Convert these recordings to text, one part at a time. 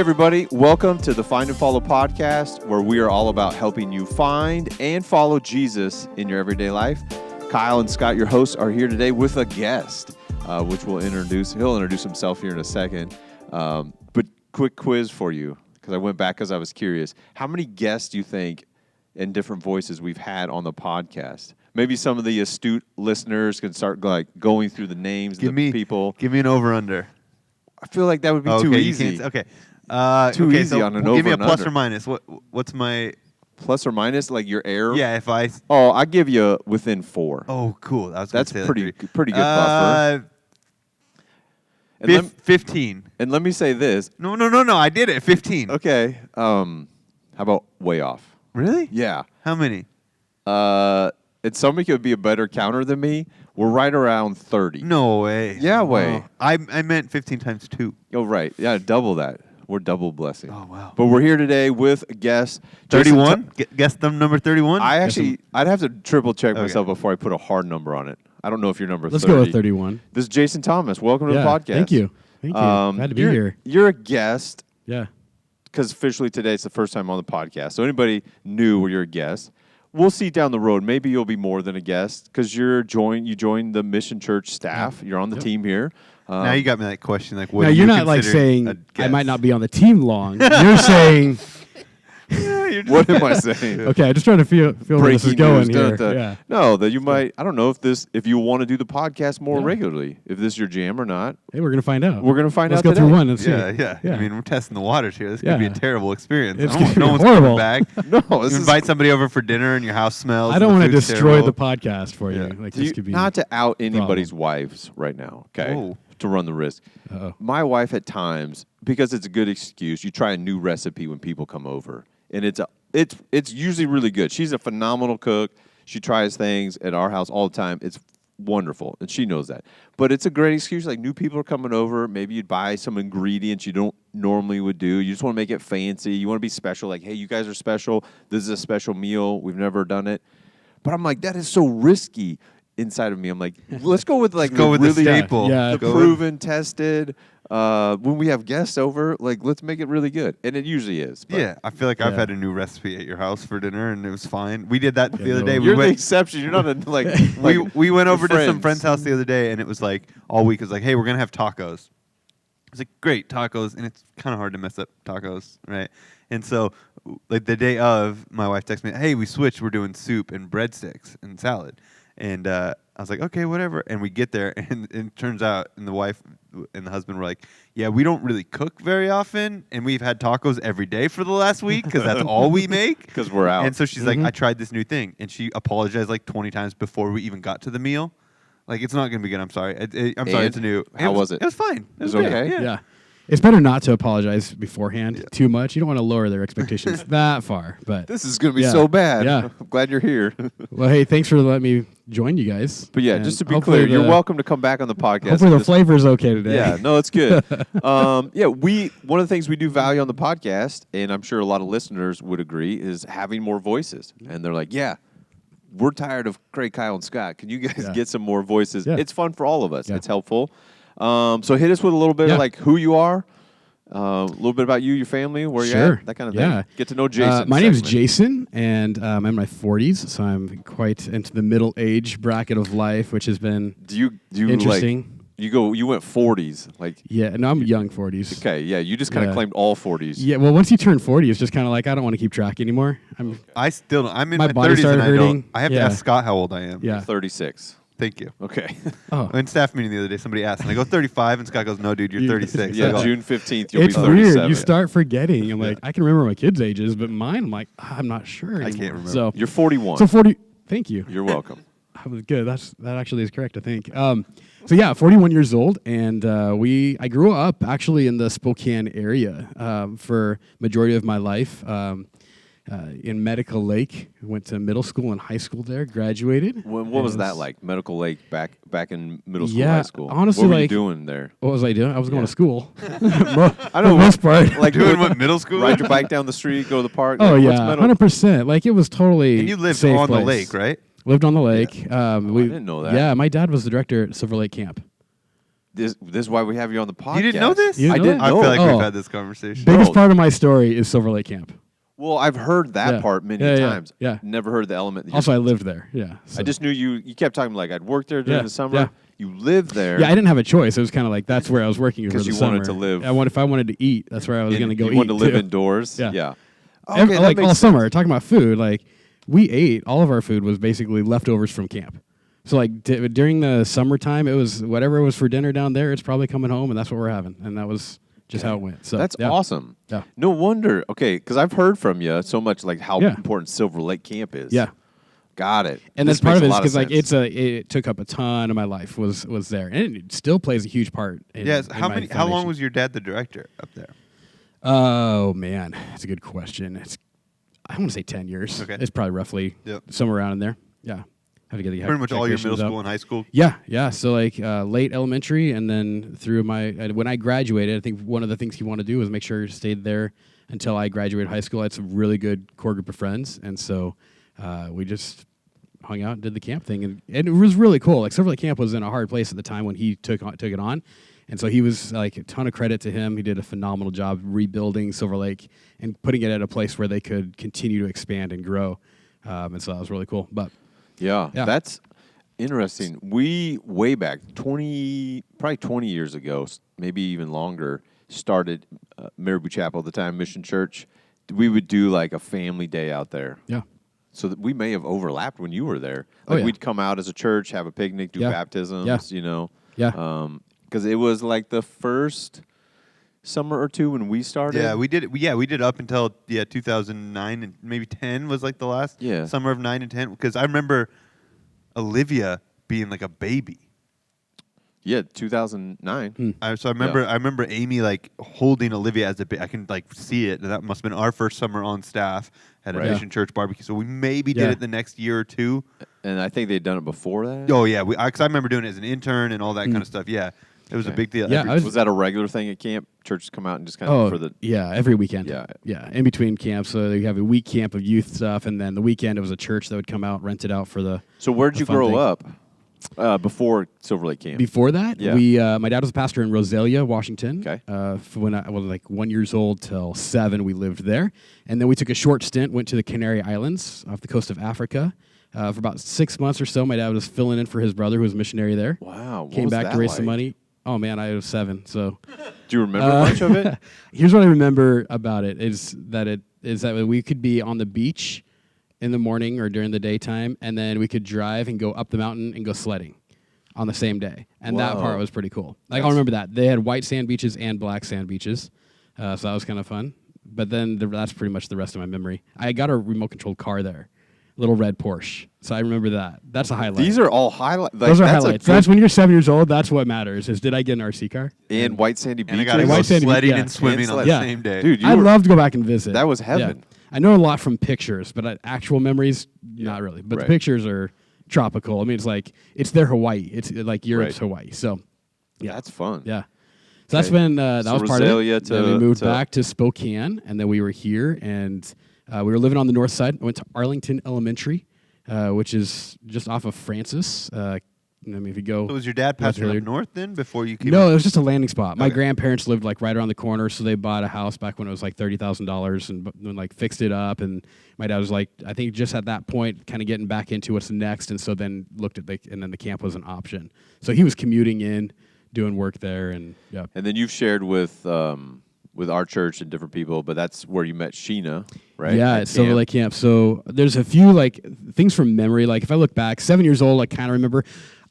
everybody. Welcome to the Find and Follow podcast, where we are all about helping you find and follow Jesus in your everyday life. Kyle and Scott, your hosts, are here today with a guest, which we'll introduce. He'll introduce himself here in a second. But quick quiz for you, because I went back because I was curious. How many guests do you think in different voices we've had on the podcast? Maybe some of the astute listeners can start going through the names of the people. Give me an over-under. I feel like that would be too easy. Okay. Too easy on an over. Give me a plus under. or minus. What's my plus or minus? Like your error? Yeah, if I. Oh, I give you within 4. Oh, cool. That's pretty good buffer. 15. And let me say this. No. I did it. 15. Okay. How about way off? Really? Yeah. How many? And somebody could be a better counter than me. We're right around 30. No way. Yeah, way. I meant 15 times 2. Oh, right. Yeah, double that. We're double blessing. Oh, wow. But we're here today with a guest. 31? Guess them number 31? I'd have to triple check myself before I put a hard number on it. I don't know if you're number 30. Let's go with 31. This is Jason Thomas. Welcome to the podcast. Thank you. Glad to be here. You're a guest. Yeah. Because officially today it's the first time on the podcast. So anybody new, you're a guest. We'll see down the road. Maybe you'll be more than a guest because you joined the Mission Church staff. You're on the team here. Now you got me that question. Like, what now do you're you not like consider saying I might not be on the team long. You're saying. What am I saying? Okay, I just trying to feel where this is going here. Yeah. No, that you might. I don't know if you want to do the podcast more regularly. If this is your jam or not. Hey, we're gonna find out. Let's go today. through one and see. Yeah. I mean, we're testing the waters here. This could be a terrible experience. It's no one's horrible. coming back. No, you invite somebody over for dinner and your house smells. I don't want to food's destroy terrible. the podcast for you. Like this could be not to out anybody's wives right now. Okay. Oh. To run the risk. Uh-oh. My wife at times, because it's a good excuse, you try a new recipe when people come over, and it's usually really good. She's a phenomenal cook. She tries things at our house all the time. It's wonderful, and she knows that. But it's a great excuse. Like new people are coming over. Maybe you'd buy some ingredients you don't normally would do. You just want to make it fancy. You want to be special. Like, hey, you guys are special. This is a special meal. We've never done it. But I'm like, that is so risky. Inside of me, I'm like, let's go with the staple. Yeah. The proven, tested. When we have guests over, let's make it really good, and it usually is. Yeah, I feel like I've had a new recipe at your house for dinner, and it was fine. We did that the other day. You're the exception. You're not we went over to some friend's house the other day, and it was like all week. It was like, hey, we're gonna have tacos. It's like great tacos, and it's kind of hard to mess up tacos, right? And so, like the day of, my wife texted me, hey, we switched. We're doing soup and breadsticks and salad. And I was like, okay, whatever. And we get there, and it turns out, and the wife and the husband were like, yeah, we don't really cook very often, and we've had tacos every day for the last week because that's all we make. Because we're out. And so she's like, I tried this new thing. And she apologized like 20 times before we even got to the meal. Like, it's not going to be good. I'm sorry. I'm sorry, it's new. How was it? It was fine. It was okay? Yeah. It's better not to apologize beforehand too much. You don't want to lower their expectations that far. But this is going to be so bad. Yeah. I'm glad you're here. Well, hey, thanks for letting me join you guys. But yeah, just to be clear, you're welcome to come back on the podcast. Hopefully the flavor's okay today. Yeah, no, it's good. One of the things we do value on the podcast, and I'm sure a lot of listeners would agree, is having more voices. And they're like, yeah, we're tired of Craig, Kyle, and Scott. Can you guys get some more voices? Yeah. It's fun for all of us. Yeah. It's helpful. So hit us with a little bit of who you are, a little bit about you, your family, where you're at, that kind of thing. Yeah. Get to know Jason. My name is Jason, and I'm in my 40s, so I'm quite into the middle age bracket of life, which has been interesting. You went 40s, Yeah, no, I'm young 40s. Okay, yeah, you just kind of claimed all 40s. Yeah, well, once you turn 40, it's just kind of like I don't want to keep track anymore. I still don't. I'm in my my body 30s started and hurting. I have to ask Scott how old I am. Yeah, 36. Thank you. Okay. In staff meeting the other day, somebody asked, and I go 35, and Scott goes, no, dude, you're 36. Yeah, go, June 15th, you'll be 37. It's weird. You start forgetting. I'm like, I can remember my kids' ages, but mine, I'm like, I'm not sure anymore. I can't remember. So you're 41. So 40. Thank you. You're welcome. I was good. That actually is correct, I think. So yeah, 41 years old, and I grew up actually in the Spokane area for majority of my life. In Medical Lake, went to middle school and high school there. Graduated. What was that like? Medical Lake back in middle school, Yeah, high school. honestly, what were you like- doing there? What was I doing? I was going to school. I For know the most part. Like Doing what, middle school? Ride your bike down the street, go to the park. Oh like, yeah, what's 100%. Like it was totally. And you lived safe on the place. lake, right? Lived on the lake. I didn't know that. Yeah, my dad was the director at Silver Lake Camp. This is why we have you on the podcast. You didn't know this? You I know didn't that? I know. feel like Oh. we've had this conversation. Biggest No. part of my story is Silver Lake Camp. Well, I've heard that Yeah. part many Yeah, yeah, times. yeah. Never heard the element. That Also, I lived there. Yeah. So. I just knew you kept talking like I'd worked there during Yeah, the summer. yeah. You lived there. Yeah, I didn't have a choice. It was kind of like that's where I was working for 'Cause the you summer. wanted to live. If I wanted to eat, that's where I was and going to go you eat. wanted to live too. indoors. Yeah. Yeah. Every- that like makes all sense. summer, talking about food, like we ate, all of our food was basically leftovers from camp. So like during the summertime, it was whatever it was for dinner down there, it's probably coming home, and that's what we're having. And that was just how it went. So That's yeah. awesome. Yeah. No wonder. Okay, because I've heard from you so much like how Yeah. important Silver Lake Camp is. Yeah. Got it. And This that's part makes of it a lot because like sense. it took up a ton of my life was there, and it still plays a huge part. In, Yes. in How my long foundation. was your dad the director up there? Oh man, that's a good question. I want to say 10 years. Okay. It's probably roughly Yep. somewhere around in there. Yeah. Have to get the Pretty much all your middle calculations out. school and high school. Yeah. So like late elementary, and then through when I graduated, I think one of the things he wanted to do was make sure he stayed there until I graduated high school. I had some really good core group of friends, and so we just hung out and did the camp thing, and it was really cool. Like Silver Lake Camp was in a hard place at the time when he took it on. And so he was like a ton of credit to him. He did a phenomenal job rebuilding Silver Lake and putting it at a place where they could continue to expand and grow. And so that was really cool. But Yeah, Yeah. that's interesting. We way back probably 20 years ago, maybe even longer, started Marabou Chapel at the time, Mission Church. We would do like a family day out there. yeah, So that we may have overlapped when you were there. Oh, Like yeah. we'd come out as a church, have a picnic, do Yeah. baptisms, Yeah. you know. yeah. Because it was like the first summer or two when we started. Yeah, we did. We did up until 2009 and maybe 10 was like the last summer of 9 and 10. Because I remember Olivia being like a baby. Yeah, 2009. So I remember Amy like holding Olivia as a baby. I can like see it. That must have been our first summer on staff at a Right. Mission Church barbecue. So we maybe Yeah. did it the next year or two. And I think they'd done it before that. Oh yeah, because I remember doing it as an intern and all that kind of stuff. Yeah, it was a Okay. big deal. Yeah, I was- Was that a regular thing at camp? Churches come out and just kind of Oh, for the. yeah, every weekend. Yeah. In between camps. So you have a week camp of youth stuff, and then the weekend it was a church that would come out, rent it out for the. So where'd the you fun grow thing. up before Silver Lake Camp? Before that, Yeah. my dad was a pastor in Rosalia, Washington. Okay. When I was like 1 year old till 7, we lived there, and then we took a short stint, went to the Canary Islands off the coast of Africa. For about 6 months or so, my dad was filling in for his brother, who was a missionary there. Wow. What Came was back that to raise like? some money. Oh man, I was 7, so. Do you remember much of it? Here's what I remember about it: is that we could be on the beach in the morning or during the daytime, and then we could drive and go up the mountain and go sledding on the same day, and that Whoa. part was pretty cool. Like I'll remember that they had white sand beaches and black sand beaches, so that was kind of fun. But then that's pretty much the rest of my memory. I got a remote controlled car there, little red Porsche, so I remember that. That's a highlight. These are all highlights. Like, Those are that's highlights. A good, That's when you're 7 years old. That's what matters. Is did I get an RC car? and white sandy And I beaches. got to go White sandy beach, sledding yeah. and swimming And on the sled. same day. Dude, I'd love to go back and visit. That was Yeah. heaven. I know a lot from pictures, but actual memories, not really. But Right. the pictures are tropical. I mean, it's their Hawaii. It's like Europe's Right. Hawaii. So, Yeah, that's fun. yeah. So that's Okay. been that So was part of Rosalia it. Then we to- moved to- back to Spokane, and then we were here, and we were living on the north side. I went to Arlington Elementary, which is just off of Francis. I mean, if you go, So was your dad That's pastoring really- up north then before you came? no, it was just a landing spot. My Okay. grandparents lived like right around the corner, so they bought a house back when it was like $30,000 and like fixed it up. And my dad was like, I think just at that point, kind of getting back into what's next, and so then looked at and then the camp was an option. So he was commuting in, doing work there, and yeah. And then you've shared with our church and different people, but that's where you met Sheena, right? Yeah, At at Silver camp. Lake Camp. So there's a few like things from memory. Like if I look back, 7 years old, I kind of remember.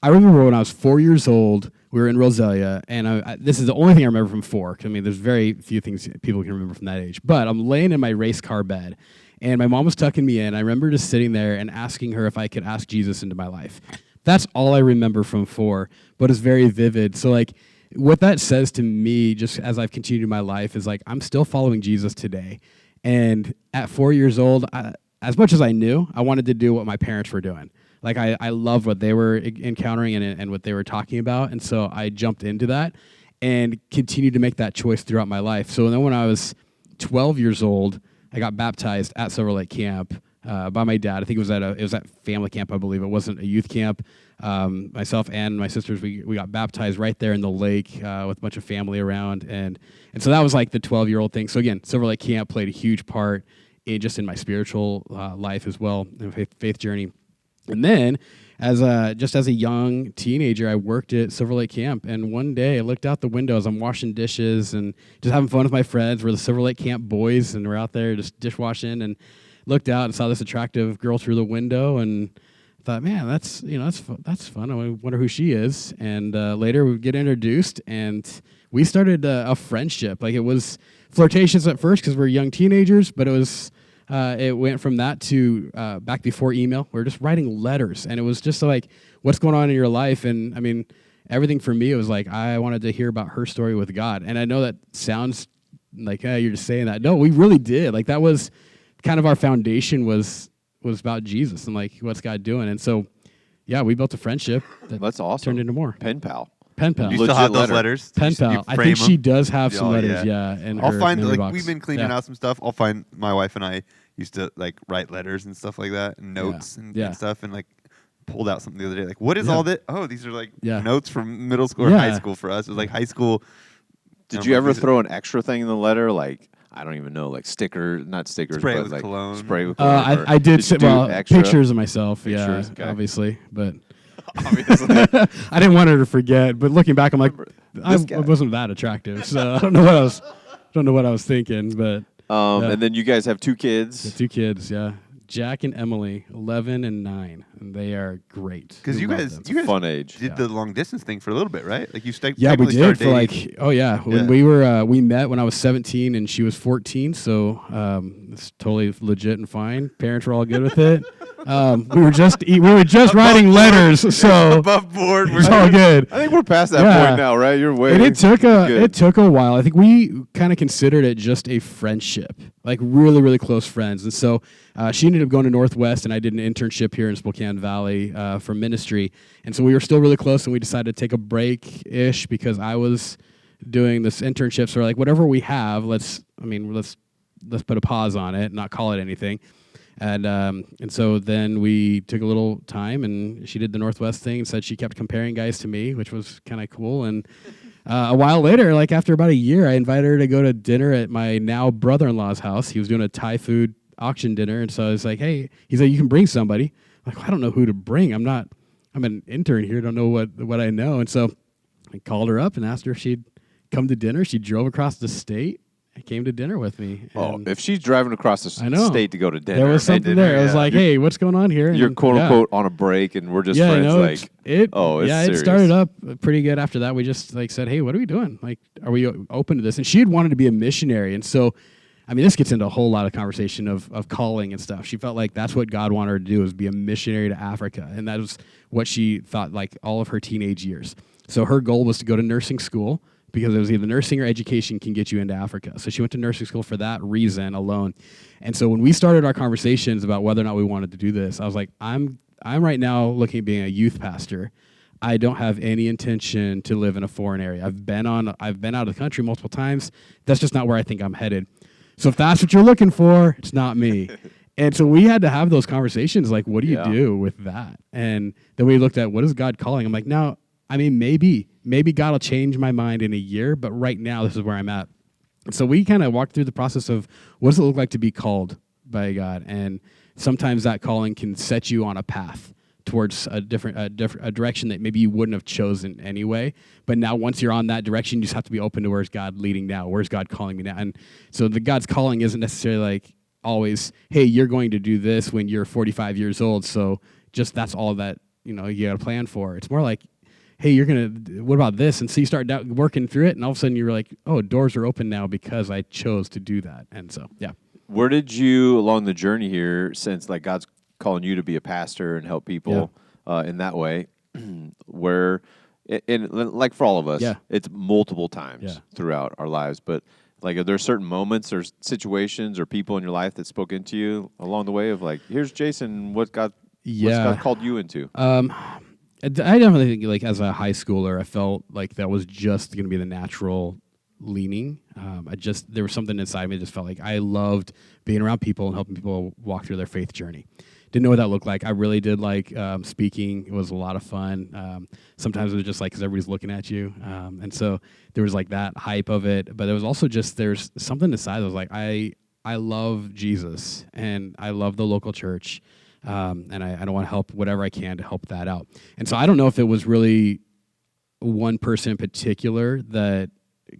I remember when I was 4 years old, we were in Rosalia, and this is the only thing I remember from 4. 'Cause, I mean, there's very few things people can remember from that age. But I'm laying in my race car bed, and my mom was tucking me in. I remember just sitting there and asking her if I could ask Jesus into my life. That's all I remember from 4, but it's very vivid. So like, what that says to me, just as I've continued my life, is like I'm still following Jesus today. And at 4 years old, as much as I knew, I wanted to do what my parents were doing. Like I loved what they were encountering and what they were talking about, and so I jumped into that and continued to make that choice throughout my life. So then when I was 12 years old, I got baptized at Silver Lake Camp by my dad. I think it was at family camp, I believe. It wasn't a youth camp. myself and my sisters, we got baptized right there in the lake with a bunch of family around, and so that was like the 12-year-old thing. So again, Silver Lake Camp played a huge part in my spiritual life as well, and faith journey. And then, as a young teenager, I worked at Silver Lake Camp, and one day I looked out the window as I'm washing dishes and just having fun with my friends. We're the Silver Lake Camp boys, and we're out there just dishwashing, and looked out and saw this attractive girl through the window, and thought, man, that's fun. I wonder who she is. And later we get introduced, and we started a friendship. Like, it was flirtatious at first because we're young teenagers, but it went from that to back before email. We were just writing letters, and it was just like, what's going on in your life? And I mean, everything for me, it was like, I wanted to hear about her story with God. And I know that sounds like, hey, you're just saying that. No, we really did. Like, that was kind of our foundation was about Jesus and like, what's God doing? And so, yeah, we built a friendship that's awesome. Turned into more. Pen pal. Pen pal. You still have those letters? Pen pal. I think she does have some letters. Yeah. And I'll find, like, box. we've been cleaning out some stuff. I'll find, my wife and I used to like write letters and stuff like that, and notes and stuff, and like pulled out something the other day. Like, what is all that? Oh, these are like notes from middle school or high school for us. It was like high school. Did you ever throw an extra thing in the letter, like, I don't even know, like not stickers, spray but with like cologne. Spray with cologne. I did pictures of myself, pictures, okay. obviously, but obviously. I didn't want her to forget. But looking back, I'm like, I wasn't that attractive, so I don't know what I was thinking. But and then you guys have 2 kids. 2 kids, yeah. Jack and Emily, 11 and 9, and they are great. Because you guys fun age. Did the long distance thing for a little bit, right? Like, you we did for like, when we met when I was 17 and she was 14, so it's totally legit and fine. Parents were all good with it. We were just writing letters, so above board. It's all good. I think we're past that point now, right? You're way. And it took a while. I think we kind of considered it just a friendship, like really, really close friends. And so she ended up going to Northwest, and I did an internship here in Spokane Valley for ministry. And so we were still really close, and we decided to take a break-ish because I was doing this internship. So we're like, whatever we have, let's put a pause on it, not call it anything. And so then we took a little time, and she did the Northwest thing and said she kept comparing guys to me, which was kind of cool. And a while later, like after about a year, I invited her to go to dinner at my now brother-in-law's house. He was doing a Thai food auction dinner, and so I was like, hey, he's like, you can bring somebody. I'm like, well, I don't know who to bring. I'm an intern here. Don't know what I know. And so I called her up and asked her if she'd come to dinner. She drove across the state. Came to dinner with me. If she's driving across the state to go to dinner. There was something there. I was like, hey, what's going on here? You're quote-unquote on a break, and we're just friends. It serious. started up pretty good after that. We just said, hey, what are we doing? Like, are we open to this? And she had wanted to be a missionary. And so, I mean, this gets into a whole lot of conversation of calling and stuff. She felt like that's what God wanted her to do, was be a missionary to Africa. And that was what she thought like all of her teenage years. So her goal was to go to nursing school, because it was either nursing or education can get you into Africa. So she went to nursing school for that reason alone. And so when we started our conversations about whether or not we wanted to do this, I was like, I'm right now looking at being a youth pastor. I don't have any intention to live in a foreign area. I've been out of the country multiple times. That's just not where I think I'm headed. So if that's what you're looking for, it's not me. And so we had to have those conversations, like, what do you do with that? And then we looked at, what is God calling? I'm like, no, I mean, maybe God will change my mind in a year, but right now this is where I'm at. And so we kind of walked through the process of what does it look like to be called by God, and sometimes that calling can set you on a path towards a direction that maybe you wouldn't have chosen anyway. But now once you're on that direction, you just have to be open to where's God leading now, where's God calling me now. And so the God's calling isn't necessarily like always, hey, you're going to do this when you're 45 years old, so just that's all that you got to plan for. It's more like, hey, what about this? And so you start working through it, and all of a sudden you're like, oh, doors are open now because I chose to do that. And so, yeah. Where did you, along the journey here, since like God's calling you to be a pastor and help people in that way, where, like for all of us, it's multiple times throughout our lives, but like are there certain moments or situations or people in your life that spoke into you along the way of like, here's Jason, what's God called you into? I definitely think, like, as a high schooler, I felt like that was just going to be the natural leaning. There was something inside me that just felt like I loved being around people and helping people walk through their faith journey. didn't know what that looked like. I really did like speaking. It was a lot of fun. Sometimes it was just like because everybody's looking at you, and so there was like that hype of it. But there was also just there's something inside that was like I love Jesus and I love the local church, and I don't want to help whatever I can to help that out. And so I don't know if it was really one person in particular that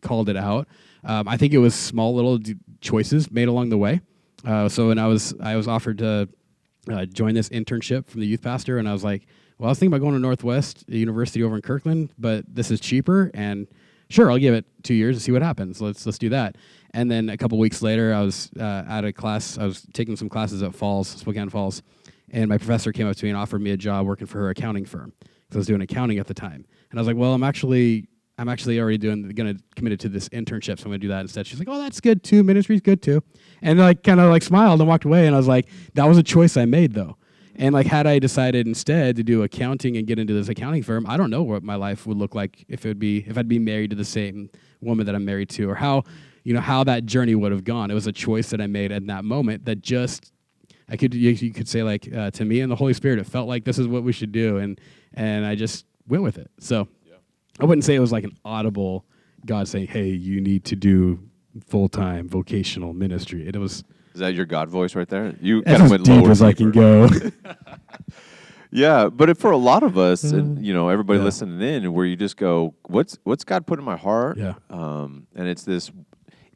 called it out. I think it was small little choices made along the way. So when I was offered to join this internship from the youth pastor, and I was like, well, I was thinking about going to Northwest University over in Kirkland, but this is cheaper, and sure, I'll give it 2 years and see what happens. Let's do that. And then a couple weeks later, I was at a class. I was taking some classes at Spokane Falls, and my professor came up to me and offered me a job working for her accounting firm because I was doing accounting at the time. And I was like, well, I'm actually already committed to this internship, so I'm gonna do that instead. She's like, oh, that's good too. Ministry's good too. And like kind of like smiled and walked away. And I was like, that was a choice I made though. And like, had I decided instead to do accounting and get into this accounting firm, I don't know what my life would look like if I'd be married to the same woman that I'm married to, or how that journey would have gone. It was a choice that I made at that moment that just you could say like to me and the Holy Spirit, it felt like this is what we should do, and I just went with it. So I wouldn't say it was like an audible God saying, hey, you need to do full-time vocational ministry. It was. Is that your God voice right there? You kind of of went deep lower as I can go. Yeah, but for a lot of us, and everybody listening in, where you just go, what's God put in my heart? Yeah. And it's this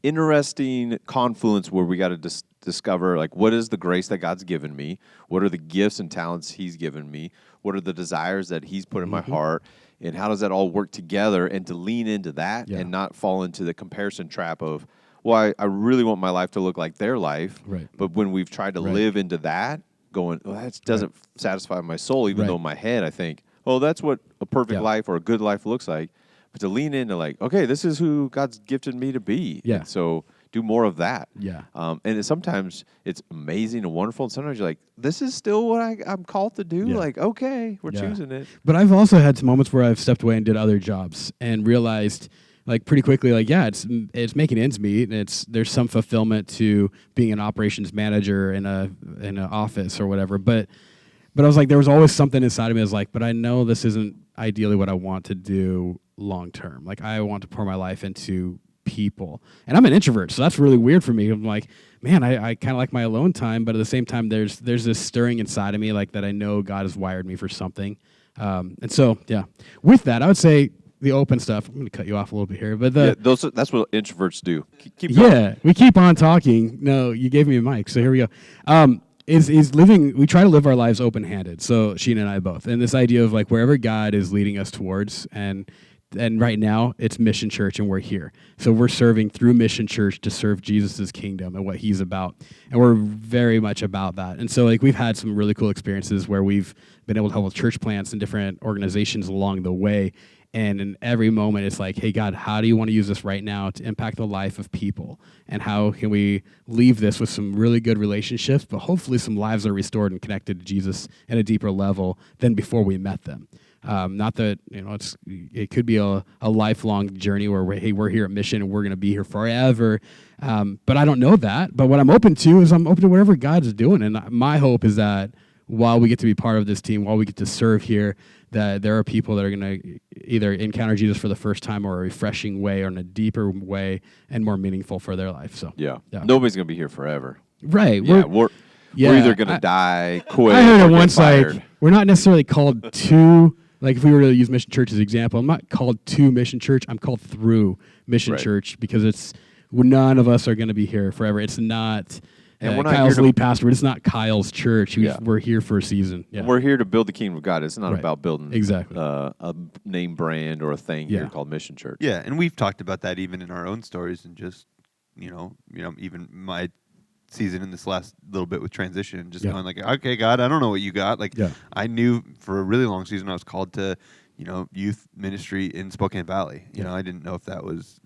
interesting confluence where we got to discover, like, what is the grace that God's given me? What are the gifts and talents He's given me? What are the desires that He's put in my heart? And how does that all work together? And to lean into that and not fall into the comparison trap of, well, I really want my life to look like their life. Right. But when we've tried to live into that, going, well, that doesn't satisfy my soul, even though in my head I think, oh, that's what a perfect life or a good life looks like. But to lean into like, okay, this is who God's gifted me to be. Yeah. And so do more of that. Yeah. And sometimes it's amazing and wonderful. And sometimes you're like, this is still what I'm called to do. Yeah. Like, okay, we're choosing it. But I've also had some moments where I've stepped away and did other jobs and realized like pretty quickly, like, yeah, it's making ends meet, and there's some fulfillment to being an operations manager in an office or whatever. But I was like, there was always something inside of me that was like, but I know this isn't ideally what I want to do long term. Like, I want to pour my life into people, and I'm an introvert, so that's really weird for me. I'm like, man, I kind of like my alone time, but at the same time, there's this stirring inside of me, like that I know God has wired me for something. And so, yeah, with that, I would say the open stuff. I'm going to cut you off a little bit here, but that's what introverts do. Keep going. Yeah, we keep on talking. No, you gave me a mic, so here we go. Is living. We try to live our lives open-handed. So Sheena and I both, and this idea of like wherever God is leading us towards, and right now it's Mission Church, and we're here. So we're serving through Mission Church to serve Jesus' kingdom and what He's about, and we're very much about that. And so like we've had some really cool experiences where we've been able to help with church plants and different organizations along the way. And in every moment, it's like, hey, God, how do you want to use this right now to impact the life of people? And how can we leave this with some really good relationships, but hopefully some lives are restored and connected to Jesus at a deeper level than before we met them? Not that, it could be a lifelong journey where we're here at Mission and we're going to be here forever. But I don't know that. But what I'm open to is I'm open to whatever God is doing. And my hope is that while we get to be part of this team, while we get to serve here, that there are people that are going to either encounter Jesus for the first time or a refreshing way or in a deeper way and more meaningful for their life. So yeah. Nobody's going to be here forever. Right. We're either going to die, quit, I heard or it once, get fired. like, we're not necessarily called to, like if we were to use Mission Church as an example, I'm not called to Mission Church, I'm called through Mission Church, because none of us are going to be here forever. It's not... And we're not Kyle's lead pastor. It's not Kyle's church. We're here for a season. Yeah. We're here to build the kingdom of God. It's not about building exactly a name brand or a thing here called Mission Church. Yeah, and we've talked about that even in our own stories, and just even my season in this last little bit with transition, just going like, okay, God, I don't know what you got. Like, I knew for a really long season I was called to youth ministry in Spokane Valley. I didn't know if that was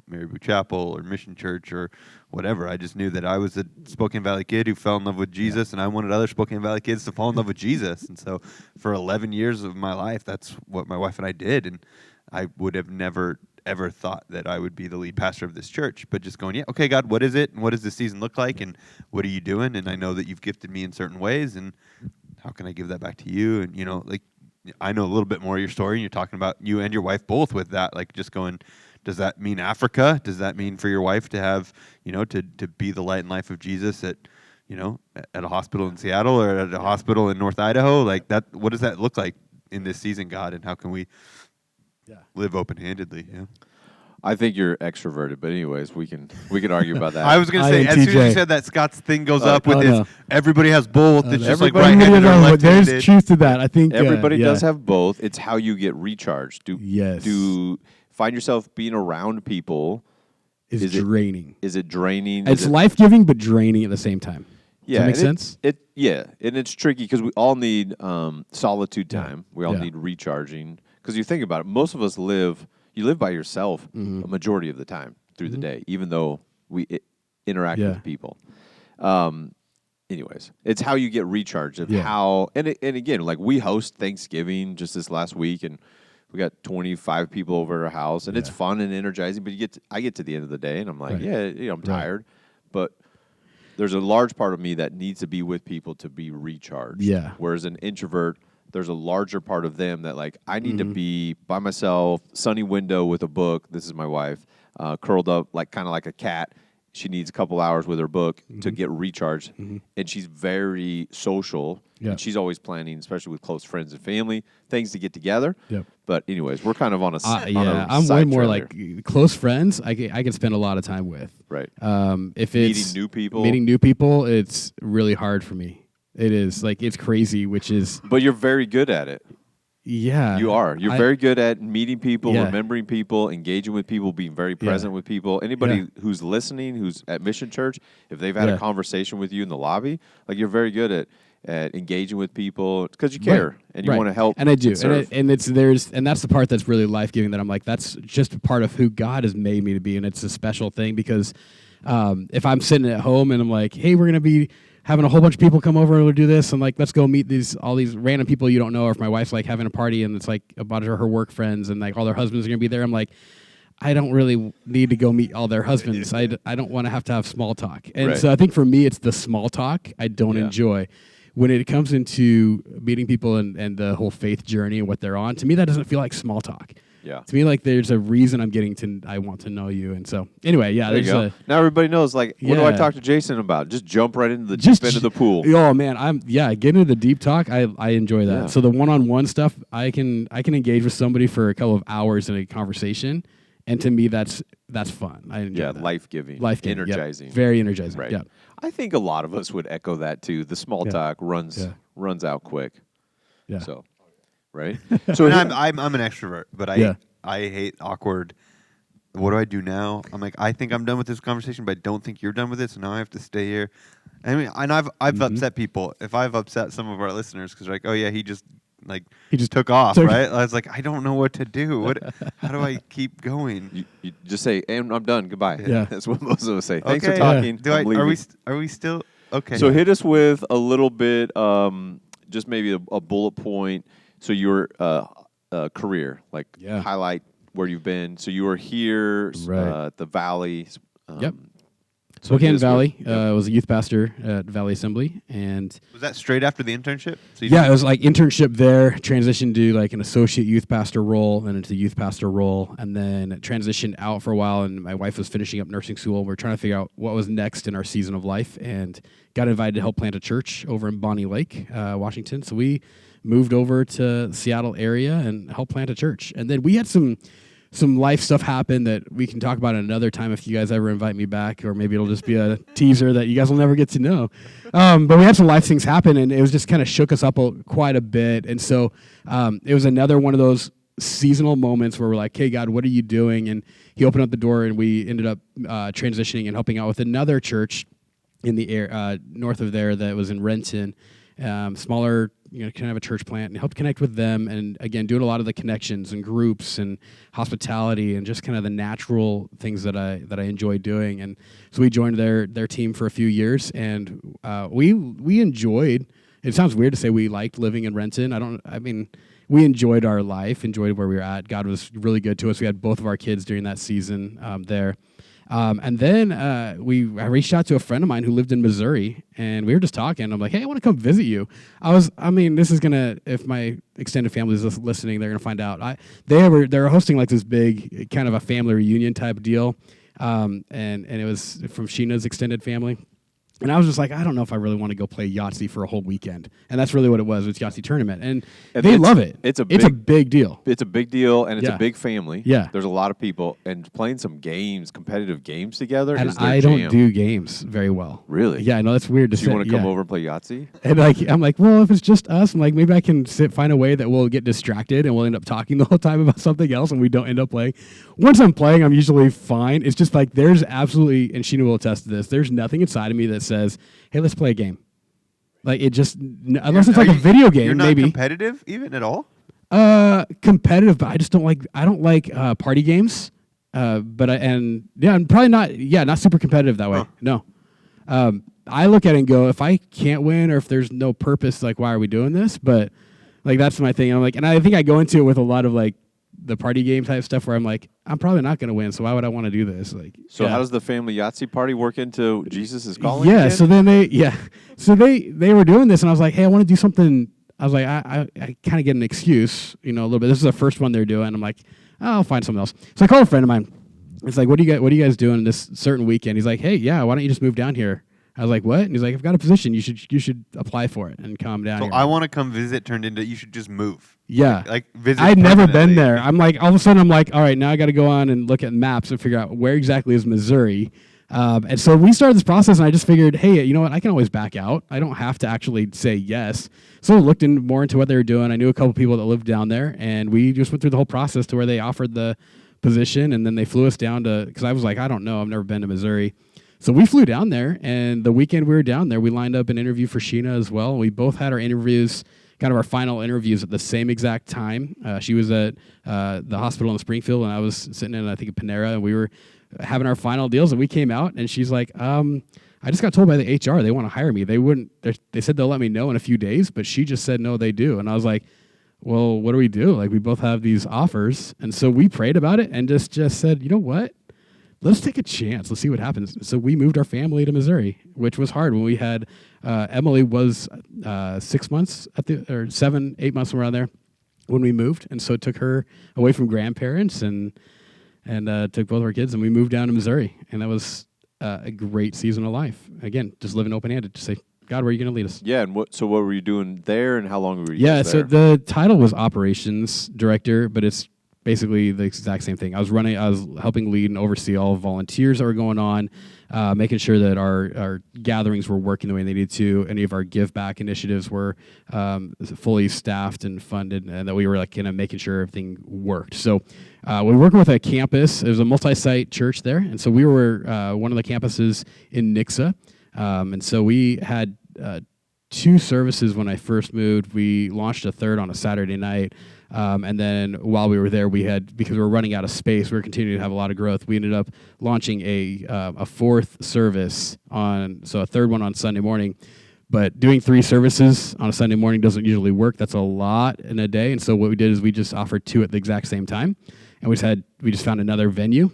Mary Boo Chapel or Mission Church or whatever. I just knew that I was a Spokane Valley kid who fell in love with Jesus, and I wanted other Spokane Valley kids to fall in love with Jesus. And so for 11 years of my life, that's what my wife and I did. And I would have never, ever thought that I would be the lead pastor of this church, but just going, yeah, okay, God, what is it? And what does this season look like? And what are you doing? And I know that you've gifted me in certain ways, and how can I give that back to you? And, like, I know a little bit more of your story, and you're talking about you and your wife both with that, like just going, does that mean Africa? Does that mean for your wife to have, to be the light and life of Jesus at a hospital in Seattle or at a hospital in North Idaho? Like that, what does that look like in this season, God? And how can we live open-handedly? Yeah. I think you're extroverted, but anyways, we can argue about that. I was going to say, as soon as you said that, Scott's thing goes up with his, everybody has both. It's just like right-handed or left-handed. There's truth to that. I think everybody does have both. It's how you get recharged. Yes. Do find yourself being around people. Is draining. Is it draining? It's life-giving, but draining at the same time. Yeah, does that make sense? And it's tricky because we all need solitude time. We all need recharging. Because you think about it, most of us live by yourself a majority of the time through the day, even though we interact with people. Anyways, it's how you get recharged. Of how, and again, like we host Thanksgiving just this last week, and we got 25 people over at our house, and it's fun and energizing. But I get to the end of the day, and I'm like, I'm tired, but there's a large part of me that needs to be with people to be recharged. Yeah. Whereas an introvert, there's a larger part of them that like I need to be by myself, sunny window with a book. This is my wife, curled up like kind of like a cat. She needs a couple hours with her book to get recharged, and she's very social. Yeah. And she's always planning, especially with close friends and family, things to get together. Yep. But anyways, we're kind of on a I'm way more like close friends. I can spend a lot of time with. Right. If it's meeting new people, it's really hard for me. It is like it's crazy, which is. But you're very good at it. Yeah, you are. You're very good at meeting people, remembering people, engaging with people, being very present with people. Anybody who's listening, who's at Mission Church, if they've had a conversation with you in the lobby, like you're very good at engaging with people because you care and you want to help. And I do, and that's the part that's really life giving. That I'm like, that's just a part of who God has made me to be, and it's a special thing because if I'm sitting at home and I'm like, hey, we're gonna be having a whole bunch of people come over and do this, and like, let's go meet all these random people you don't know. Or if my wife's like having a party and it's like a bunch of her work friends and like all their husbands are gonna be there, I'm like, I don't really need to go meet all their husbands. I don't want to have small talk. And so I think for me, it's the small talk I don't enjoy. When it comes into meeting people and the whole faith journey and what they're on, to me that doesn't feel like small talk. Yeah. To me, like there's a reason I want to know you. And so anyway, there you go. Now everybody knows, like, what do I talk to Jason about? Just jump right into the deep end of the pool. Oh man, get into the deep talk. I enjoy that. Yeah. So the one-on-one stuff, I can engage with somebody for a couple of hours in a conversation. And to me, that's fun. I enjoy that. Life-giving, energizing. Yep. Very energizing. Right. Yeah. I think a lot of us would echo that too. The small talk runs out quick. Yeah. So, right. So I'm an extrovert, but I hate awkward. What do I do now? I'm like, I think I'm done with this conversation, but I don't think you're done with it, so now I have to stay here. I mean, and I've upset people. If I've upset some of our listeners because they're like, oh yeah, he just took off, right? I was like, I don't know what to do. How do I keep going? You just say, and I'm done. Goodbye. Yeah. That's what most of us say. Thanks for talking. Are we still okay? So hit us with a little bit, just maybe a bullet point. So your career, highlight where you've been. So you were here at the Valley. Yep. Spokane Valley. Was a youth pastor at Valley Assembly, and was that straight after the internship? So it was like internship there. Transitioned to like an associate youth pastor role, and into youth pastor role, and then transitioned out for a while. And my wife was finishing up nursing school. We're trying to figure out what was next in our season of life, and got invited to help plant a church over in Bonnie Lake, Washington. So we moved over to the Seattle area and helped plant a church, and then we had some life stuff happen that we can talk about another time if you guys ever invite me back, or maybe it'll just be a teaser that you guys will never get to know. But we had some life things happen, and it was just kind of shook us up quite a bit. And so it was another one of those seasonal moments where we're like, hey, God, what are you doing? And he opened up the door, and we ended up transitioning and helping out with another church in the north of there that was in Renton, smaller, kind of a church plant, and helped connect with them. And again, doing a lot of the connections and groups and hospitality and just kind of the natural things that I enjoy doing. And so we joined their team for a few years, and we enjoyed. It sounds weird to say we liked living in Renton. we enjoyed our life, enjoyed where we were at. God was really good to us. We had both of our kids during that season there. And then I reached out to a friend of mine who lived in Missouri, and we were just talking. I'm like, hey, I want to come visit you. This is going to, if my extended family is listening, they're going to find out. They were hosting like this big kind of a family reunion type deal, and it was from Sheena's extended family. And I was just like, I don't know if I really want to go play Yahtzee for a whole weekend. And that's really what it was. It's Yahtzee tournament. And they love it. It's a big deal. It's a big deal, and it's a big family. Yeah. There's a lot of people. And playing some games, competitive games together and is their I jam. don't do games very well. Really? Yeah, I know that's weird to say. Do you want to come over and play Yahtzee? And I'm like, well, if it's just us, I'm like, maybe I can find a way that we'll get distracted and we'll end up talking the whole time about something else and we don't end up playing. Once I'm playing, I'm usually fine. It's just like there's absolutely, and Sheena will attest to this, there's nothing inside of me that says, hey, let's play a game. Like it just, unless it's like a video game, you're not maybe. competitive even at all? Competitive, but I don't like party games. I'm probably not super competitive that way. Huh. No. I look at it and go, if I can't win or if there's no purpose, like why are we doing this? But like that's my thing. And I'm like, and I think I go into it with a lot of like the party game type stuff where I'm like, I'm probably not going to win, so why would I want to do this? Like, so how does the family Yahtzee party work into Jesus' calling? Yeah, again? so then they were doing this, and I was like, hey, I want to do something. I was like, I kind of get an excuse, a little bit. This is the first one they're doing. I'm like, I'll find something else. So I called a friend of mine. It's like, what are you guys doing this certain weekend? He's like, hey, yeah, why don't you just move down here? I was like, what? And he's like, I've got a position. You should apply for it and come down so here. I want to come visit turned into you should just move. Yeah. Like visit. I'd never been there. I'm like, all of a sudden I'm like, all right, now I got to go on and look at maps and figure out where exactly is Missouri. And so we started this process and I just figured, hey, you know what? I can always back out. I don't have to actually say yes. So I looked more into what they were doing. I knew a couple people that lived down there and we just went through the whole process to where they offered the position and then they flew us down because I was like, I don't know. I've never been to Missouri. So we flew down there, and the weekend we were down there, we lined up an interview for Sheena as well. We both had our interviews, kind of our final interviews at the same exact time. She was at the hospital in Springfield, and I was sitting in, I think, Panera, and we were having our final deals, and we came out, and she's like, I just got told by the HR they want to hire me. They said they'll let me know in a few days, but she just said, no, they do. And I was like, well, what do we do? Like, we both have these offers. And so we prayed about it and just said, you know what? Let's take a chance. Let's see what happens. So we moved our family to Missouri, which was hard when we had Emily was 6 months 7, 8 months around there when we moved, and so it took her away from grandparents and took both of our kids, and we moved down to Missouri, and that was a great season of life. Again, just living open-handed, to say, God, where are you going to lead us? Yeah, and what were you doing there, and how long were you there? So the title was operations director, but it's basically the exact same thing. I was helping lead and oversee all volunteers that were going on, making sure that our gatherings were working the way they needed to. Any of our give back initiatives were fully staffed and funded, and that we were like kind of making sure everything worked. So we were working with a campus. It was a multi-site church there, and so we were one of the campuses in Nixa. And so we had 2 services when I first moved. We launched a third on a Saturday night. And then while we were there, because we were running out of space, we were continuing to have a lot of growth. We ended up launching a 4th service so a third one on Sunday morning. But doing 3 services on a Sunday morning doesn't usually work. That's a lot in a day. And so what we did is we just offered 2 at the exact same time. And we just found another venue,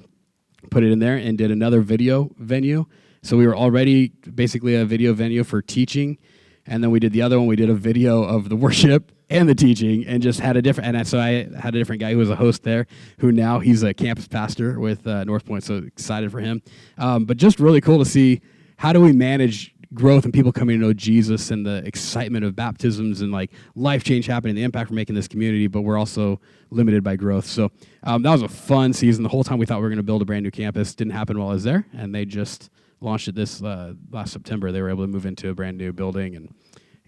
put it in there, and did another video venue. So we were already basically a video venue for teaching. And then we did the other one. We did a video of the worship and the teaching, and just had a different. And so I had a different guy who was a host there, who now he's a campus pastor with North Point. So excited for him. But just really cool to see how do we manage growth and people coming to know Jesus and the excitement of baptisms and like life change happening, the impact we're making in this community. But we're also limited by growth. So that was a fun season. The whole time we thought we were going to build a brand new campus. Didn't happen while I was there, and they just launched it this last September. They were able to move into a brand new building and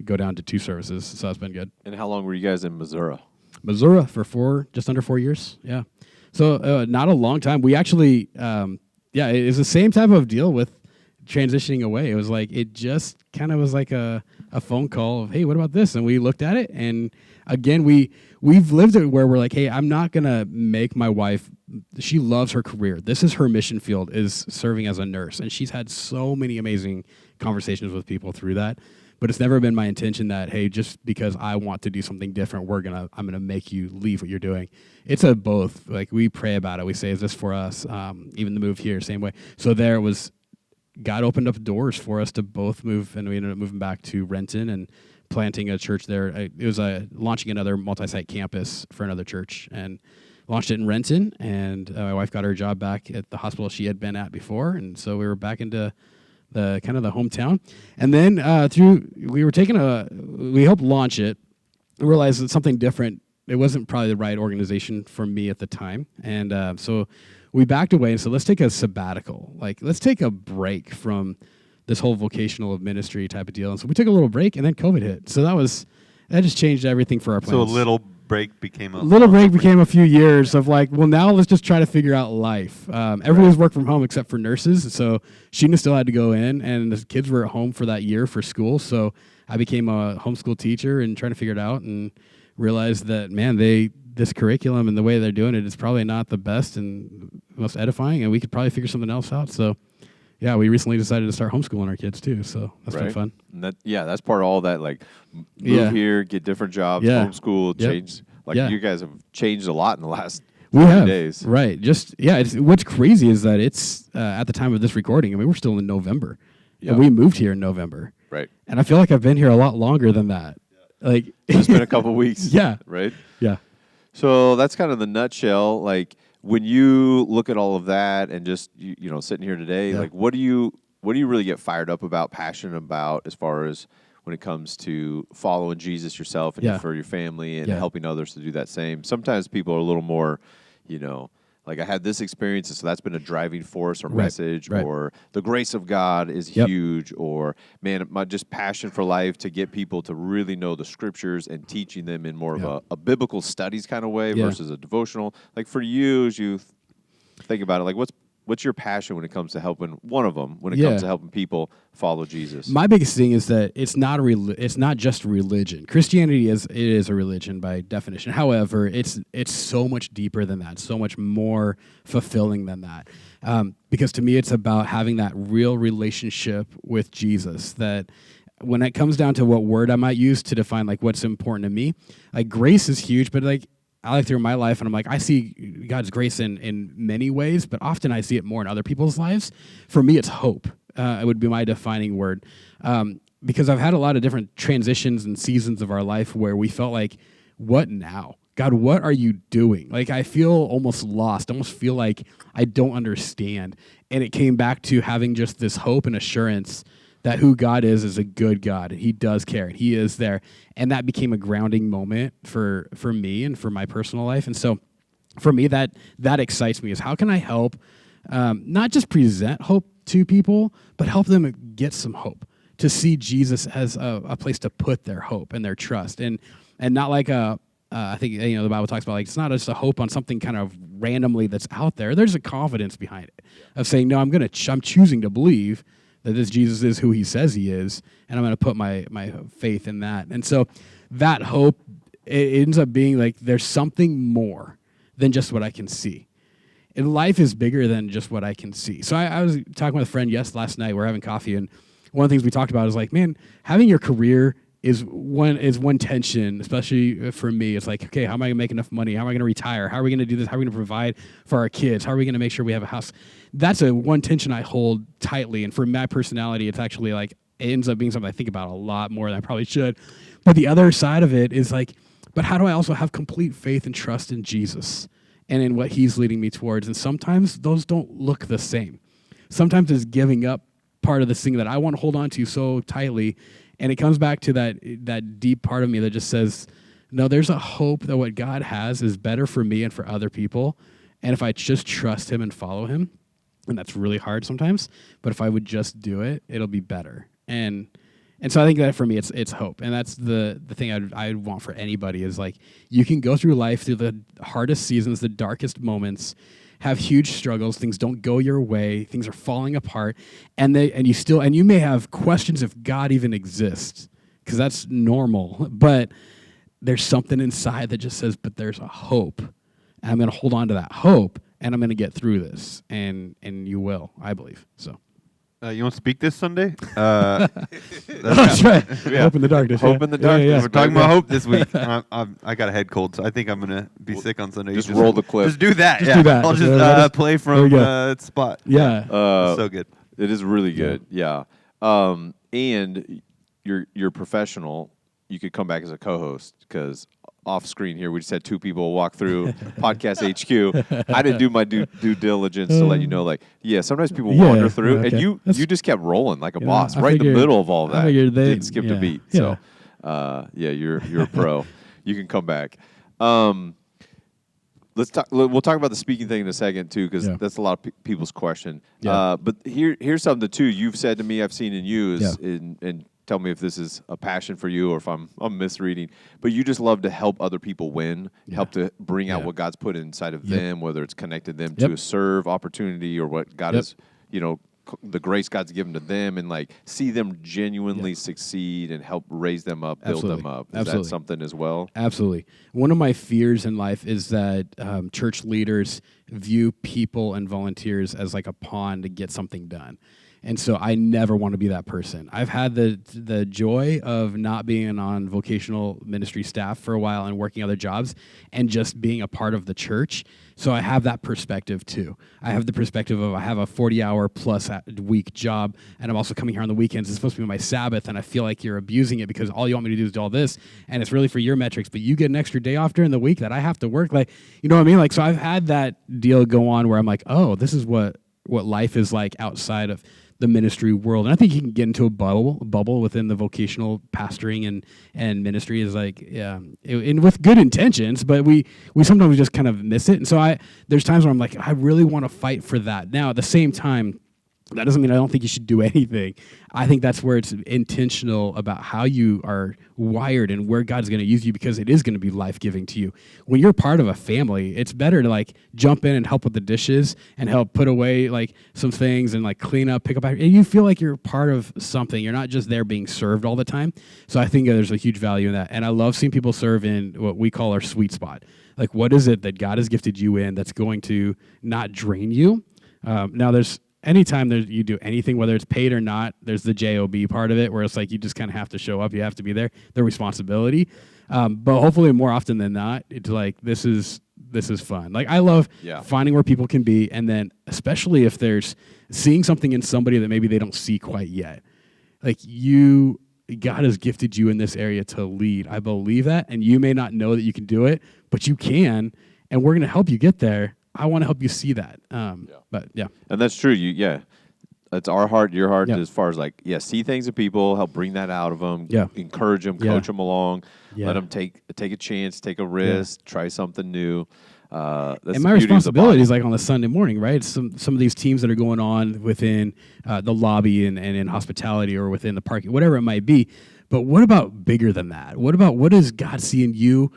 go down to 2 services, so that's been good. And how long were you guys in Missouri? Missouri for just under 4 years, yeah. So not a long time. We actually, it was the same type of deal with transitioning away. It was like, it just kind of was like a phone call of, hey, what about this? And we looked at it, and again, we've lived it where we're like, hey, I'm not going to make my wife, she loves her career. This is her mission field, is serving as a nurse, and she's had so many amazing conversations with people through that. but it's never been my intention that, hey, just because I want to do something different, I'm gonna make you leave what you're doing. It's a both. Like, we pray about it. We say, is this for us? Even the move here, same way. So there it was, God opened up doors for us to both move, and we ended up moving back to Renton and planting a church there. It was launching another multi-site campus for another church, and launched it in Renton. And my wife got her job back at the hospital she had been at before, and so we were back into the kind of the hometown. And then we helped launch it. We realized that something different. It wasn't probably the right organization for me at the time, and so we backed away and said, let's take a sabbatical. Like, let's take a break from this whole vocational ministry type of deal. And so we took a little break, and then COVID hit. So that just changed everything for our plans. So a little break became a few years of like, well, now let's just try to figure out life. Everyone's worked from home except for nurses. So Sheena still had to go in, and the kids were at home for that year for school. So I became a homeschool teacher and trying to figure it out, and realized that, man, this curriculum and the way they're doing it is probably not the best and most edifying, and we could probably figure something else out. So, yeah, we recently decided to start homeschooling our kids too. So that's been fun. And that's part of all that. Like, move here, get different jobs, homeschool, change. Like, you guys have changed a lot in the last few days. Right. What's crazy is that it's at the time of this recording. I mean, we're still in November, and we moved here in November. Right. And I feel like I've been here a lot longer than that. Like, it's been a couple weeks. Yeah. Right. Yeah. So that's kind of the nutshell. Like, when you look at all of that and just sitting here today, like, what do you really get fired up about, passionate about, as far as when it comes to following Jesus yourself and for your family and helping others to do that same? Sometimes people are a little more, like, I had this experience, so that's been a driving force or message, or the grace of God is huge, or, man, my just passion for life to get people to really know the scriptures and teaching them in more of a biblical studies kind of way versus a devotional. Like, for you, as you think about it, like, what's your passion when it comes to helping comes to helping people follow Jesus? My biggest thing is that it's not just religion. Christianity is a religion by definition. However, it's so much deeper than that, so much more fulfilling than that. Because to me, it's about having that real relationship with Jesus. That when it comes down to what word I might use to define like what's important to me, like, grace is huge, but like, I look through my life and I'm like, I see God's grace in many ways, but often I see it more in other people's lives. For me, it's hope. It would be my defining word. Because I've had a lot of different transitions and seasons of our life where we felt like, what now? God, what are you doing? Like, I feel almost lost, almost feel like I don't understand. And it came back to having just this hope and assurance that who God is a good God. He does care. He is there. And that became a grounding moment for me and for my personal life. And so for me, that excites me, is how can I help not just present hope to people, but help them get some hope, to see Jesus as a place to put their hope and their trust. And not like I think the Bible talks about, like, it's not just a hope on something kind of randomly that's out there. There's a confidence behind it of saying, no, I'm choosing to believe that this Jesus is who he says he is, and I'm going to put my faith in that. And so that hope, it ends up being like there's something more than just what I can see. And life is bigger than just what I can see. So I was talking with a friend last night. We're having coffee, and one of the things we talked about is like, man, having your career is one tension, especially for me. It's like, okay, how am I going to make enough money? How am I going to retire? How are we going to do this? How are we going to provide for our kids? How are we going to make sure we have a house? That's one tension I hold tightly. And for my personality, it's actually like, it ends up being something I think about a lot more than I probably should. But the other side of it is like, but how do I also have complete faith and trust in Jesus and in what he's leading me towards? And sometimes those don't look the same. Sometimes it's giving up part of this thing that I want to hold on to so tightly. And it comes back to that deep part of me that just says, no, there's a hope that what God has is better for me and for other people. And if I just trust him and follow him, and that's really hard sometimes, but if I would just do it, it'll be better. And so I think that for me, it's hope. And that's the thing I'd want for anybody is like, you can go through life through the hardest seasons, the darkest moments, have huge struggles, things don't go your way, things are falling apart, and you may have questions if God even exists, because that's normal, but there's something inside that just says, but there's a hope, and I'm going to hold on to that hope, and I'm going to get through this, and you will, I believe. So You want to speak this Sunday? That's right. Yeah. Hope in the darkness. Hope in the darkness. We're talking about hope this week. I got a head cold, so I think I'm gonna be sick on Sunday. Just roll the clip. Just do that. Just do that. I'll just play There from we go. spot. Yeah. So good. It is really good. Yeah. And you're professional. You could come back as a co-host because off screen here we just had two people walk through Podcast HQ. I didn't do my due diligence to let you know, like, sometimes people wander through, okay. and you just kept rolling like a boss I right in the figured- middle of all that. I figured they Didn't skip a beat. Yeah. So, you're a pro. You can come back. Let's talk. We'll talk about the speaking thing in a second too, because that's a lot of people's question. Yeah. But here's something too. You've said to me, I've seen in you is and tell me if this is a passion for you or if I'm misreading. But you just love to help other people win, help to bring out what God's put inside of them, whether it's connected them to a serve opportunity or what God has, the grace God's given to them, and like see them genuinely succeed and help raise them up, build them up. Is that something as well? Absolutely. One of my fears in life is that church leaders view people and volunteers as like a pawn to get something done. And so I never want to be that person. I've had the joy of not being on vocational ministry staff for a while and working other jobs and just being a part of the church. So I have that perspective too. I have the perspective of I have a 40-hour plus week job, and I'm also coming here on the weekends. It's supposed to be my Sabbath, and I feel like you're abusing it because all you want me to do is do all this, and it's really for your metrics, but you get an extra day off during the week that I have to work. Like, you know what I mean? Like, so I've had that deal go on where I'm like, oh, this is what life is like outside of the ministry world. And I think you can get into a bubble within the vocational pastoring and ministry is like, and with good intentions, but we sometimes just kind of miss it. And so there's times where I'm like, I really want to fight for that. Now, at the same time, that doesn't mean I don't think you should do anything. I think that's where it's intentional about how you are wired and where God's going to use you, because it is going to be life-giving to you. When you're part of a family, it's better to like jump in and help with the dishes and help put away like some things and like clean up, pick up, and you feel like you're part of something. You're not just there being served all the time. So I think there's a huge value in that. And I love seeing people serve in what we call our sweet spot. Like, what is it that God has gifted you in that's going to not drain you? Now there's anytime you do anything, whether it's paid or not, there's the job part of it where it's like you just kind of have to show up, you have to be there, the responsibility. But hopefully more often than not, it's like this is fun. Like, I love finding where people can be, and then especially if there's seeing something in somebody that maybe they don't see quite yet. Like, God has gifted you in this area to lead. I believe that, and you may not know that you can do it, but you can, and we're going to help you get there. I want to help you see that. But and that's true. It's our heart, your heart, as far as like, see things in people, help bring that out of them, encourage them, coach them along, let them take a chance, take a risk, try something new. That's and my responsibility is like on a Sunday morning, right? Some of these teams that are going on within the lobby and in hospitality or within the parking, whatever it might be. But what about bigger than that? What does God see in you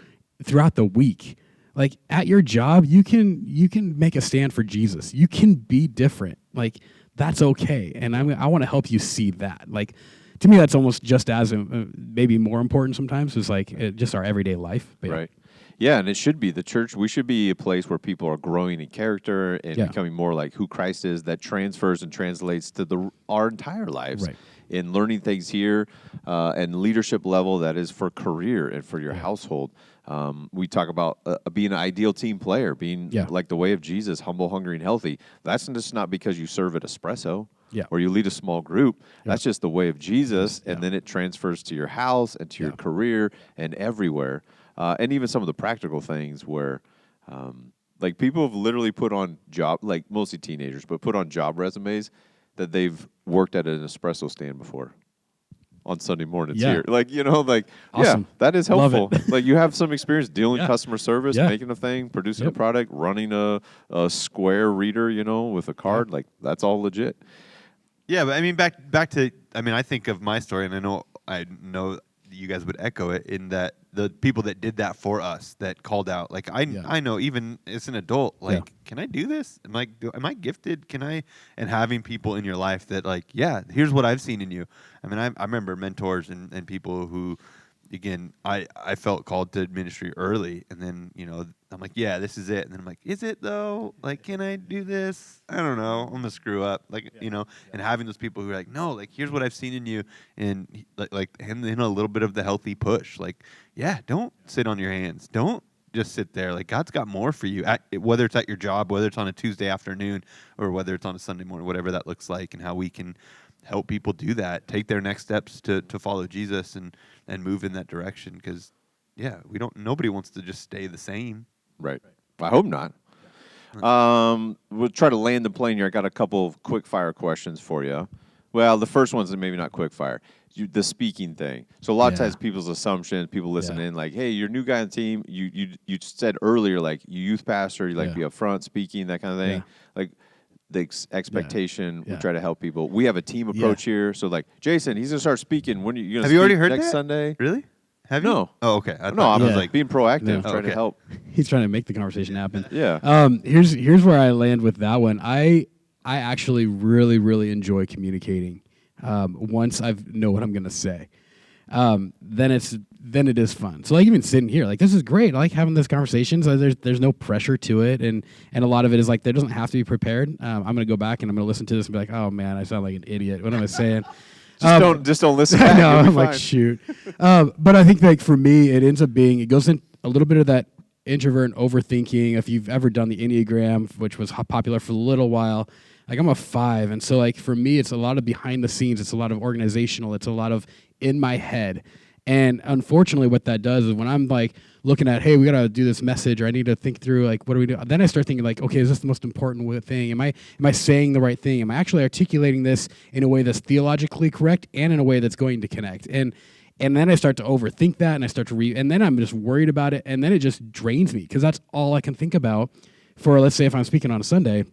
throughout the week? Like, at your job, you can make a stand for Jesus. You can be different. Like, that's okay. And I want to help you see that. Like, to me, that's almost just as maybe more important sometimes. Is like just our everyday life. But right. Yeah, and it should be the church. We should be a place where people are growing in character and becoming more like who Christ is. That transfers and translates to our entire lives. Right. In learning things here and leadership level that is for career and for your household. We talk about being an ideal team player, being like the way of Jesus, humble, hungry, and healthy. That's just not because you serve at Espresso or you lead a small group. That's just the way of Jesus, and then it transfers to your house and to your career and everywhere. And even some of the practical things where like people have literally put on like mostly teenagers, but put on job resumes that they've worked at an espresso stand before on Sunday mornings here. Like, awesome. That is helpful. Like, you have some experience dealing customer service, making a thing, producing a product, running a Square reader, with a card. Like, that's all legit. Yeah, but I mean, back to, I think of my story, and I know you guys would echo it in that the people that did that for us, that called out, like I know even as an adult, like, can I do this? Am I gifted? Can I? And having people in your life that like, here's what I've seen in you. I mean, I remember mentors and people who, again, I felt called to ministry early, and then I'm like, yeah, this is it. And then I'm like, is it though? Like, can I do this? I don't know. I'm gonna screw up. Like, and having those people who are like, no, like, here's what I've seen in you, and and then a little bit of the healthy push. Like, yeah, don't sit on your hands. Don't just sit there. Like, God's got more for you. Whether it's at your job, whether it's on a Tuesday afternoon, or whether it's on a Sunday morning, whatever that looks like, and how we can help people do that, take their next steps to follow Jesus and move in that direction. Because, yeah, nobody wants to just stay the same. Right. I hope not. We'll try to land the plane here. I got a couple of quick fire questions for you. Well, the first one's maybe not quick fire. The speaking thing. So a lot of times people's assumptions, people listen in like, hey, you're a new guy on the team. You said earlier, like, you youth pastor, you like to be up front speaking, that kind of thing. Like, the expectation, we try to help people. We have a team approach here. So, like, Jason, he's going to start speaking. When are you going to speak? Have you already heard next that? Sunday? Really? Have No. you? Oh, okay. I was like being proactive, trying to help. He's trying to make the conversation happen. Yeah. Here's where I land with that one. I actually really, really enjoy communicating. Once I know what I'm going to say, then it is fun. So, like, even sitting here, like, this is great. I like having this conversation. So there's no pressure to it, and a lot of it is like there doesn't have to be prepared. I'm going to go back and I'm going to listen to this and be like, oh man, I sound like an idiot. What am I saying? Just don't listen back. No, I'm like, shoot. But I think, like, for me, it goes in a little bit of that introvert and overthinking. If you've ever done the Enneagram, which was popular for a little while, like, I'm a 5. And so, like, for me, it's a lot of behind the scenes. It's a lot of organizational. It's a lot of in my head. And unfortunately, what that does is when I'm, like, looking at, hey, we got to do this message, or I need to think through, like, what do we do? Then I start thinking, like, okay, is this the most important thing? Am I saying the right thing? Am I actually articulating this in a way that's theologically correct and in a way that's going to connect? And then I start to overthink that, and I start to and then I'm just worried about it, and then it just drains me, because that's all I can think about for, let's say, if I'm speaking on a Sunday.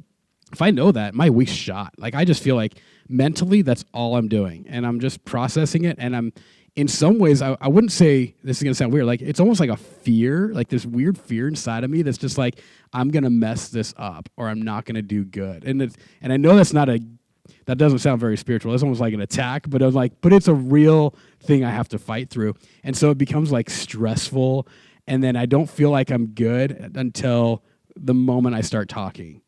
If I know that, my week's shot. Like, I just feel like mentally that's all I'm doing, and I'm just processing it, and I'm, in some ways, I wouldn't say, this is going to sound weird, like, it's almost like a fear, like this weird fear inside of me that's just like, I'm going to mess this up, or I'm not going to do good. And I know that doesn't sound very spiritual. It's almost like an attack, but it's a real thing I have to fight through. And so it becomes, like, stressful, and then I don't feel like I'm good until the moment I start talking.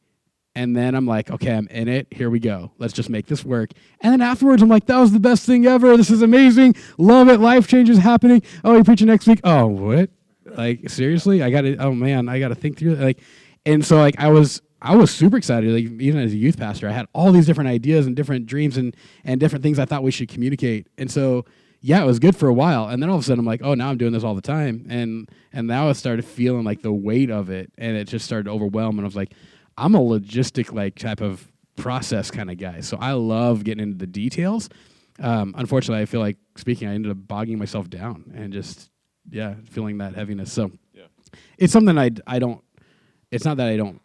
And then I'm like, okay, I'm in it. Here we go. Let's just make this work. And then afterwards, I'm like, that was the best thing ever. This is amazing. Love it. Life changes happening. Oh, you're preaching next week. Oh, what? Like, seriously? I got to think through it. Like, and so, like, I was super excited. Like, even as a youth pastor, I had all these different ideas and different dreams and different things I thought we should communicate. And so, yeah, it was good for a while. And then all of a sudden, I'm like, oh, now I'm doing this all the time. And now I started feeling like the weight of it, and it just started to overwhelm. And I was like, I'm a logistic, like, type of process kind of guy. So I love getting into the details. Unfortunately, I feel like speaking, I ended up bogging myself down and just, feeling that heaviness. So it's something it's not that I don't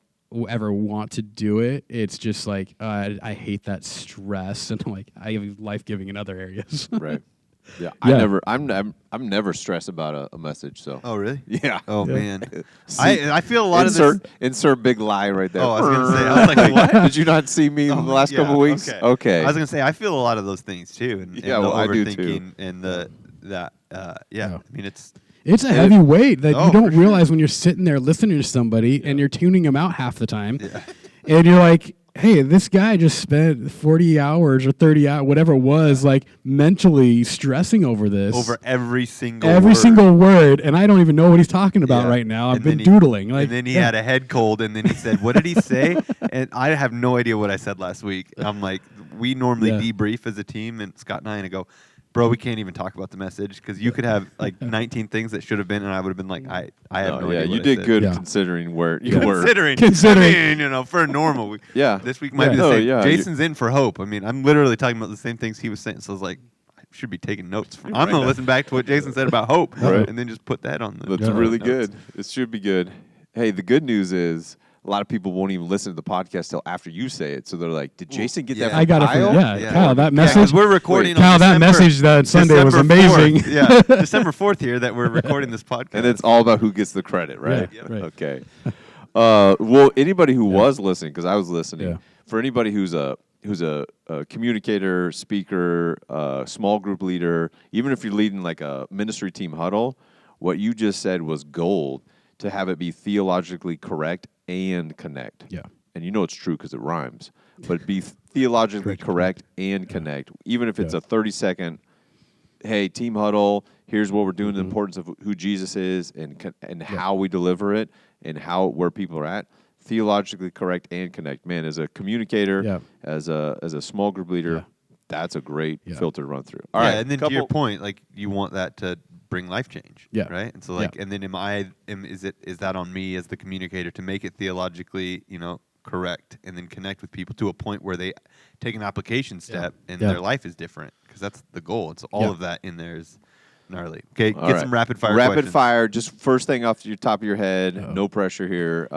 ever want to do it. It's just like, I hate that stress, and, like, I have life-giving in other areas. Right. Yeah, I'm never stressed about a message. So. Oh, really? Yeah. Oh, man. I feel a lot of this. Insert big lie right there. Oh, I was going to say. I was like, what? Did you not see me in the last couple of weeks? Okay. I was going to say, I feel a lot of those things too, and the I do overthinking too. And I mean, it's a heavy weight that you don't realize sure. when you're sitting there listening to somebody and you're tuning them out half the time, and you're like, hey, this guy just spent 40 hours or 30 hours, whatever it was, like, mentally stressing over this. Over every single word, and I don't even know what he's talking about right now. I've been doodling. Like, and then he had a head cold, and then he said, what did he say? And I have no idea what I said last week. I'm like, we normally debrief as a team, and Scott and I go, bro, we can't even talk about the message, because you could have, like, 19 things that should have been, and I would have been like, I have no idea. You did good considering where you were. Considering, I mean, for a normal week. This week might be the same. Jason's in for hope. I mean, I'm literally talking about the same things he was saying. So I was like, I should be taking notes. I'm going to listen back to what Jason said about hope, and then just put that on the That's really good. It should be good. Hey, the good news is, a lot of people won't even listen to the podcast till after you say it. So they're like, "Did Jason get that?" I got it. Kyle, that message. Because we're recording. Kyle, that message that Sunday was amazing. December 4th here that we're recording this podcast, and it's all about who gets the credit, right? Right. Okay. Well, anybody who was listening, because I was listening, for anybody who's who's a communicator, speaker, small group leader, even if you're leading like a ministry team huddle, what you just said was gold to have it be theologically correct and connect. Yeah. And you know it's true because it rhymes, but be theologically correct and connect. Even if it's a 30-second, hey, team huddle, here's what we're doing, the importance of who Jesus is and how we deliver it and where people are at. Theologically correct and connect. Man, as a communicator, as a small group leader, that's a great filter to run through. All right, and then to your point, like you want that to bring life change. Yeah. Right. And so like, and then is that on me as the communicator to make it theologically, correct and then connect with people to a point where they take an application step and their life is different, because that's the goal. It's all of that in there is gnarly. Okay, get some rapid fire questions. Fire, just first thing off your top of your head. No pressure here.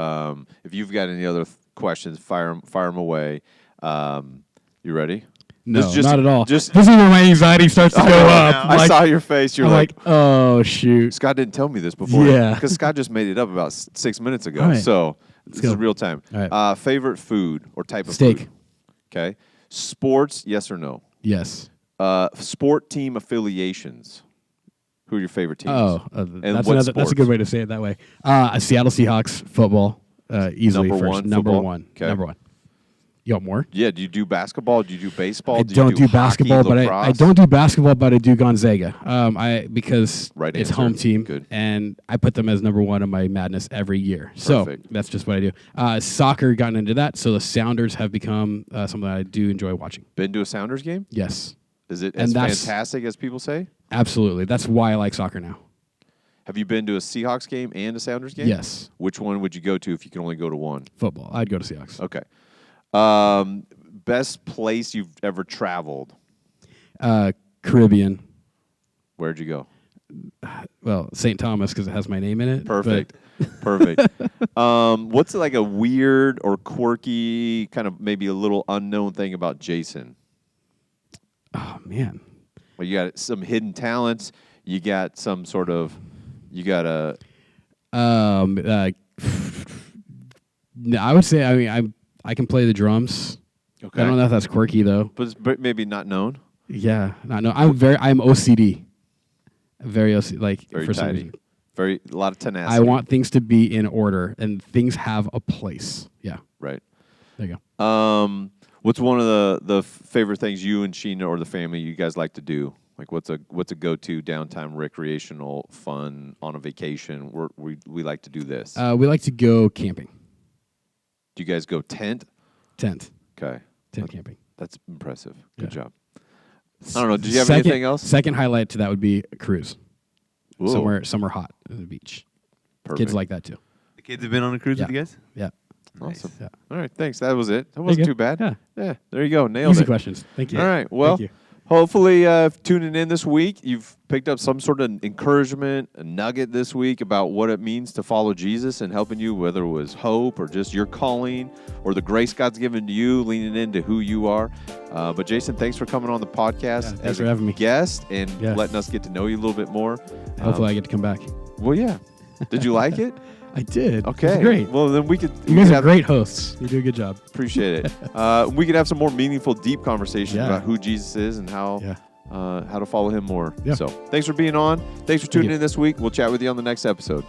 If you've got any other questions, fire them away. You ready? No, not at all. This is where my anxiety starts to go up. I saw your face. You're like, oh shoot. Scott didn't tell me this before. Yeah, because Scott just made it up about 6 minutes ago. Right. So this is real time. Right. Favorite food or type of steak. Food? Okay. Sports, yes or no? Yes. Sport team affiliations. Who are your favorite teams? Oh, that's a good way to say it that way. Seattle Seahawks football, easily number one. Okay. Number one. You want more? Yeah. Do you do basketball? Do you do baseball? I don't do basketball, hockey, but I don't do basketball, but I do Gonzaga. Because right it's answer. Home team, Good. And I put them as number one on my madness every year. Perfect. So that's just what I do. Soccer, gotten into that, so the Sounders have become something that I do enjoy watching. Been to a Sounders game? Yes. Is it as fantastic as people say? Absolutely. That's why I like soccer now. Have you been to a Seahawks game and a Sounders game? Yes. Which one would you go to if you could only go to one? Football. I'd go to Seahawks. Okay. Best place you've ever traveled? Caribbean. Where'd you go? Well, St. Thomas, because it has my name in it. Perfect. Perfect. What's like a weird or quirky, kind of maybe a little unknown thing about Jason? Oh, man. Well, you got some hidden talents. You got some sort of, no, I would say, I can play the drums. Okay. I don't know if that's quirky though. But it's maybe not known. Yeah, not known. I'm OCD. Very OCD. Like very for tidy. some reason. A lot of tenacity. I want things to be in order and things have a place. Yeah. Right. There you go. What's one of the favorite things you and Sheena or the family you guys like to do? Like what's a go-to downtime recreational fun on a vacation? We like to do this. We like to go camping. Do you guys go tent? Tent. Okay. Tent camping. That's impressive. Good job. I don't know. Did you have anything else? Second highlight to that would be a cruise. Ooh. Somewhere hot on the beach. Perfect. Kids like that too. The kids have been on a cruise with you guys? Yeah. Awesome. Yeah. All right. Thanks. That was it. That wasn't too bad. Yeah. There you go. Nailed Easy it. questions. Thank you. All right. Well, hopefully tuning in this week, you've picked up some sort of encouragement, a nugget this week about what it means to follow Jesus and helping you, whether it was hope or just your calling or the grace God's given to you, leaning into who you are. But Jason, thanks for coming on the podcast as a guest and letting us get to know you a little bit more. Hopefully I get to come back. Well, yeah. Did you like it? I did. Okay. It was great. Well, then You guys are great hosts. You do a good job. Appreciate it. We could have some more meaningful, deep conversations about who Jesus is and how to follow him more. Yeah. So thanks for being on. Thanks for tuning in this week. We'll chat with you on the next episode.